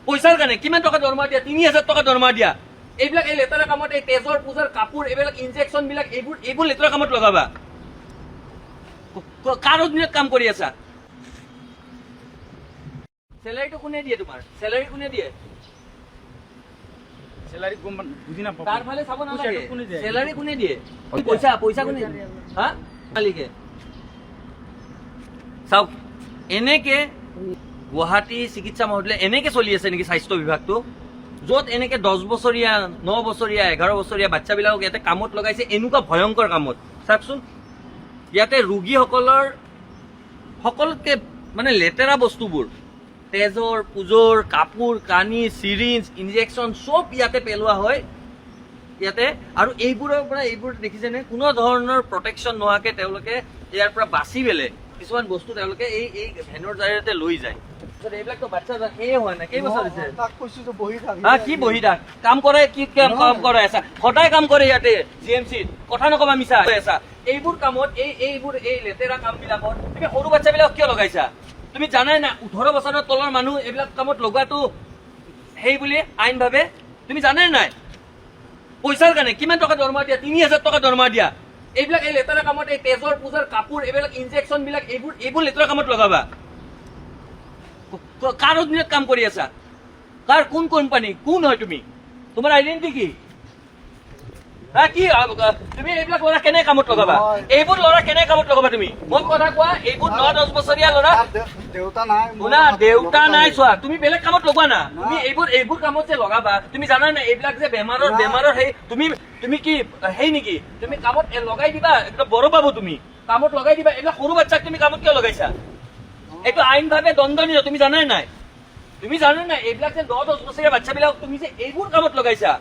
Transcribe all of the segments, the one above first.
পইচাৰ কাৰণে কিমান টকা দৰমহা দিয়া ৩০০০ টকা দৰমহা দিয়া এইবিলাক এই লেতেৰা কামত এই তেজৰ পূজাৰ কাপোৰ এইবিলাক ইনজেকশ্যন বিলাক এইবোৰ লেতেৰা কামত লগাবা কাৰ অধীনত কাম কৰি আছা চেলাৰীটো কোনে দিয়ে তোমাৰ চেলাৰী কোনে দিয়ে চেলাৰী কম বুজি নাপাওঁ তাৰ ফালে চাব নালাগে চেলাৰী কোনে দিয়ে পইচা কোনে হা মালিকে চাওক এনেকে গুৱাহাটী চিকিৎসা মহাবিদ্যালয় এনেকে চলি আছে নেকি স্বাস্থ্য বিভাগটো য'ত এনেকে 10 বছৰীয়া 9 বছৰীয়া 11 বছৰীয়া বাচ্চাবিলাকক ইয়াতে কামত লগাইছে এনেকুৱা ভয়ংকৰ কামত চাওকচোন ইয়াতে ৰোগীসকলৰ সকলোতকে মানে লেতেৰা বস্তুবোৰ তেজৰ পুজৰ কাপোৰ কানি চিৰিঞ্জ ইনজেকশ্যন সব ইয়াতে পেলোৱা হয় ইয়াতে আৰু এইবোৰৰ পৰা এইবোৰ দেখিছেনে কোনো ধৰণৰ প্ৰটেকশ্যন নোহোৱাকে তেওঁলোকে ইয়াৰ পৰা বাচি পেলে কিছুমান বস্তু তেওঁলোকে এই ভেনৰ জৰিয়তে লৈ যায় এইবিলাকতো বাচ্চা সেয়ে হোৱা নাই কেইবছৰ হৈছে কি বহি থাক কাম কৰে কি কাম কৰে আছা সদায় কাম কৰে ইয়াতে জিএমচিত কথা নকবা মিছা হৈ আছা এইবোৰ কামত এইবোৰ এই লেতেৰা কামবিলাকত তুমি সৰু বাচ্চাবিলাক কিয় লগাইছা তুমি জানাই না 18 বছৰৰ তলৰ মানুহ এইবিলাক কামত লগোৱাটো সেই বুলি আইন ভাবে তুমি জানাই নাই পইচাৰ কাৰণে কিমান টকা দৰমহা দিয়া ৩০০০ টকা দৰমহা দিয়া এইবিলাক এই লেতেৰা কামত এই তেজৰ পূজাৰ কাপোৰ এইবিলাক ইনজেকশ্যন বিলাক এইবোৰ লেতেৰা কামত লগাবা কাৰ অধীনত কাম কৰি আছা কাৰ কোন কোম্পানী কোন হয় তুমি তোমাৰ আইডেন্টিটি কি কি তুমি এইবিলাক ল'ৰা কেনে কামত লগাবা এইবোৰ ল'ৰা কেনে কামত লগাবা তুমি মই কথা কোৱা এইবোৰ 9-10 বছৰীয়া ল'ৰা দেউতা নাই চোৱা তুমি বেলেগ কামত লগোৱা না তুমি এইবোৰ কামত যে লগাবা তুমি জানা না এইবিলাক যে বেমাৰৰ সেই তুমি কি সেই নেকি তুমি কামত লগাই দিবা একদম বড় পাব তুমি কামত লগাই দিবা এইবিলাক সৰু বাচ্চাক তুমি কামত কিয় লগাইছা এইটো আইন ভাবে দণ্ডনীয় তুমি জানাই নাই এইবিলাক যে 9-10 বছৰীয়া বাচ্চাবিলাকক তুমি যে এইবোৰ কামত লগাইছা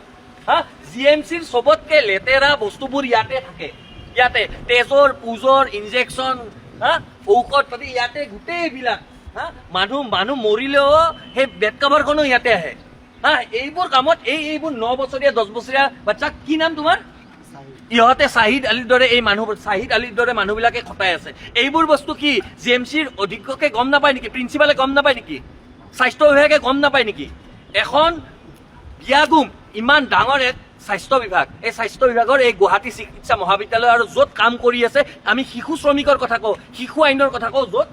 হা জিএমচিৰ সবতকে লেতেৰা বস্তুবোৰ ইয়াতে থাকে ইয়াতে তেজৰ পুজৰ ইনজেকশ্যন হা ঔষধ পাতি ইয়াতে গোটেইবিলাক হা মানুহ মৰিলেও সেই বেড কভাৰখনো ইয়াতে আহে হা এইবোৰ কামত এইবোৰ 9 বছৰীয়া 10 বছৰীয়া বাচ্চাক কি নাম তোমাৰ ইহঁতে শাহিদ আলীৰ দৰে মানুহবিলাকে খটাই আছে এইবোৰ বস্তু কি জিএমচিৰ অধীক্ষকে গম নাপায় নেকি প্ৰিন্সিপালে গম নাপায় নেকি স্বাস্থ্য বিভাগে গম নাপায় নেকি এখন বিয়াগুম ইমান ডাঙৰ এক স্বাস্থ্য বিভাগ এই স্বাস্থ্য বিভাগৰ এই গুৱাহাটী চিকিৎসা মহাবিদ্যালয় আৰু য'ত কাম কৰি আছে আমি শিশু শ্ৰমিকৰ কথা কওঁ শিশু আইনৰ কথা কওঁ য'ত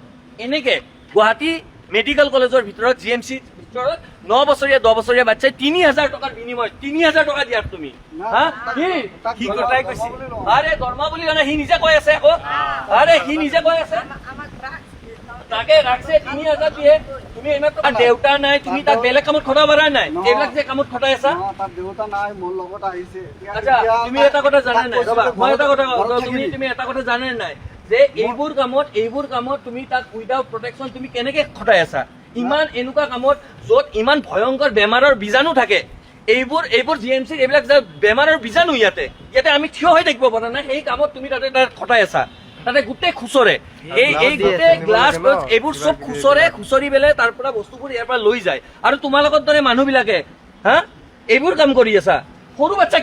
এনেকে গুৱাহাটী মেডিকেল কলেজৰ ভিতৰত জিএমচিৰ ভিতৰত 9 বছৰীয়া 10 বছৰীয়া বাচ্চাই ৩০০০ টকাৰ বিনিময়ত ৩০০০ টকা দিয়াৰ তুমি হা কি কথাই কৈছে আৰে দৰমহা বুলি জানা সি নিজে কৈ আছে আকৌ আৰে সি নিজে কৈ আছে তাকে ৰাখছে ৩০০০ দিয়ে তুমি এইমাত্ৰ দেউতা নাই তুমি তাক বেলেগ কামত খটাব পাৰা নাই এইবিলাক যে কামত খটাই আছা তাৰ দেউতা নাই মোৰ লগত আহিছে আচ্ছা তুমি এটা কথা জানা নাই ৰবা মই এটা কথা তুমি এটা কথা জানা নাই যে এইবোৰ কামত তুমি তাক উইদাউট প্ৰটেকশ্যন তুমি কেনেকে খটাই আছা ইমান এনেকুৱা কামত য'ত ইমান ভয়ংকৰ বেমাৰৰ বীজাণু থাকে এইবোৰ জিএমচিৰ এইবিলাক যে বেমাৰৰ বীজাণু ইয়াতে আমি থিয় হৈ থাকিব পৰা নাই সেই কামত তুমি তাতে খটাই আছা তাতে গোটেই খুচৰে এই গোটেই গ্লাছ এইবোৰ চব খুচৰি পেলাই তাৰ পৰা বস্তুবোৰ ইয়াৰ পৰা লৈ যায় আৰু তোমালোকৰ দৰে মানুহবিলাকে হা এইবোৰ কাম কৰি আছা সৰু বাচ্চাক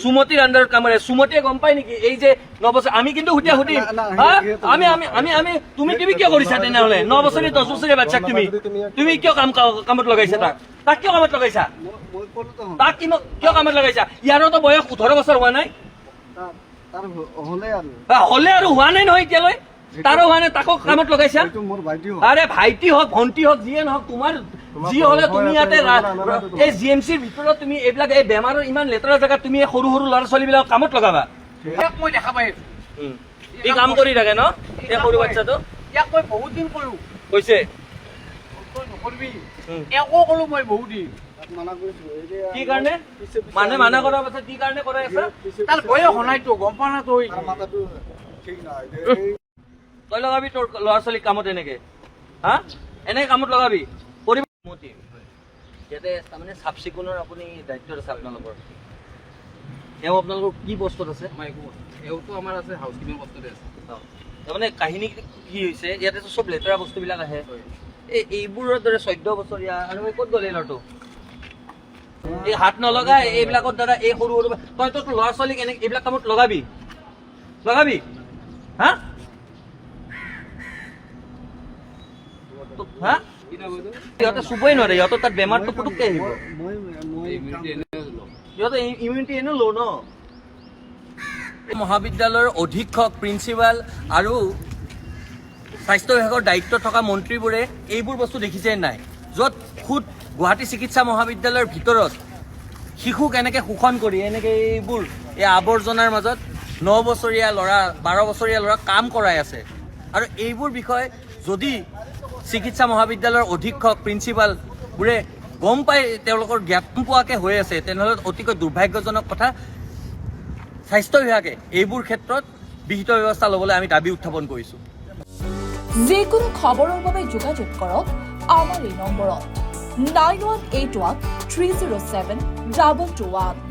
সুমতিৰ আণ্ডাৰত কাম কৰে সুমতিয়ে গম পায় নেকি এই যে 9 বছৰ আমি কিন্তু সুধিম আমি তুমি কিয় কৰিছা তেনেহ'লে 9 বছৰীয়া 10 বছৰীয়া বাচ্চাক তুমি কিয় কামত লগাইছা তাক কিয় কামত লগাইছা তাক কিয় কামত লগাইছা ইয়াৰতো বয়স 18 বছৰ হোৱা নাই হলে আৰু হোৱা নাই নহয় এতিয়ালৈ তাৰো হোৱা নাই তাকো কামত লগাইছা আৰে ভাইটি হওক ভণ্টি হওক যিয়ে নহওক তোমাৰ যি হলে তুমি ইয়াতে এই জিএমচিৰ ভিতৰত তুমি এইবিলাক এই বেমাৰৰ ইমান লেতেৰা জেগাত তুমি সৰু ল'ৰা ছোৱালীবিলাক কামত লগাবা মই দেখা পাই এই কাম কৰি থাকে ন এই সৰু বাচ্চাটো ইয়াক মই বহুত দিন কলো কৈছে নকৰিবি একো কলো মই বহুত দিন কি কাৰণে মানা কৰাৰ পাছত কি কাৰণে কৰাই আছা তাৰ বয়স হোৱাইতো গম পোৱা না তই লগাবি তোৰ ল'ৰা ছোৱালীক কামত এনেকে হা এনেকে কামত লগাবি ইয়াতে তাৰমানে চাফ চিকুণৰ আপুনি দায়িত্বত আছে আপোনালোকৰ এওঁ আপোনালোকৰ কি বস্তুত আছে এওঁতো আমাৰ আছে হাউচকিপিং বস্তুতে আছে তাৰমানে কাহিনী কি হৈছে ইয়াতেতো চব লেতেৰা বস্তুবিলাক আহে এইবোৰৰ দৰে 14 বছৰীয়া আৰু ক'ত গ'ল এই ল'ৰাটো এই হাত নলগা এইবিলাকৰ দ্বাৰা এই সৰু তইতো ল'ৰা ছোৱালীক এনে এইবিলাক কামত লগাবি হা সিহঁতে চুবই নোৱাৰে, সিহঁতৰ তাত বেমাৰটো পুটুককে আহিব। মই সিহঁতে ইমিউনিটি এনেও ল' ন। মহাবিদ্যালয়ৰ অধীক্ষক, প্ৰিন্সিপাল আৰু স্বাস্থ্য বিভাগৰ দায়িত্ব থকা মন্ত্ৰীবোৰে এইবোৰ বস্তু দেখিছে নাই, য'ত খুদ গুৱাহাটী চিকিৎসা মহাবিদ্যালয়ৰ ভিতৰত শিশুক এনেকৈ শোষণ কৰি এনেকৈ এইবোৰ এই আৱৰ্জনাৰ মাজত 9 বছৰীয়া ল'ৰা 12 বছৰীয়া ল'ৰা কাম কৰাই আছে। আৰু এইবোৰ বিষয় যদি চিকিৎসা মহাবিদ্যালয়ৰ অধীক্ষক, প্ৰিন্সিপালবোৰে গম পাই তেওঁলোকৰ জ্ঞাপন পোৱাকৈ হৈ আছে, তেনেহ'লে অতিকৈ দুৰ্ভাগ্যজনক কথা। স্বাস্থ্য বিভাগে এইবোৰ ক্ষেত্ৰত বিহিত ব্যৱস্থা ল'বলৈ আমি দাবী উত্থাপন কৰিছোঁ। যিকোনো খবৰৰ বাবে যোগাযোগ কৰক আমাৰ এই নম্বৰত 9181 307 221।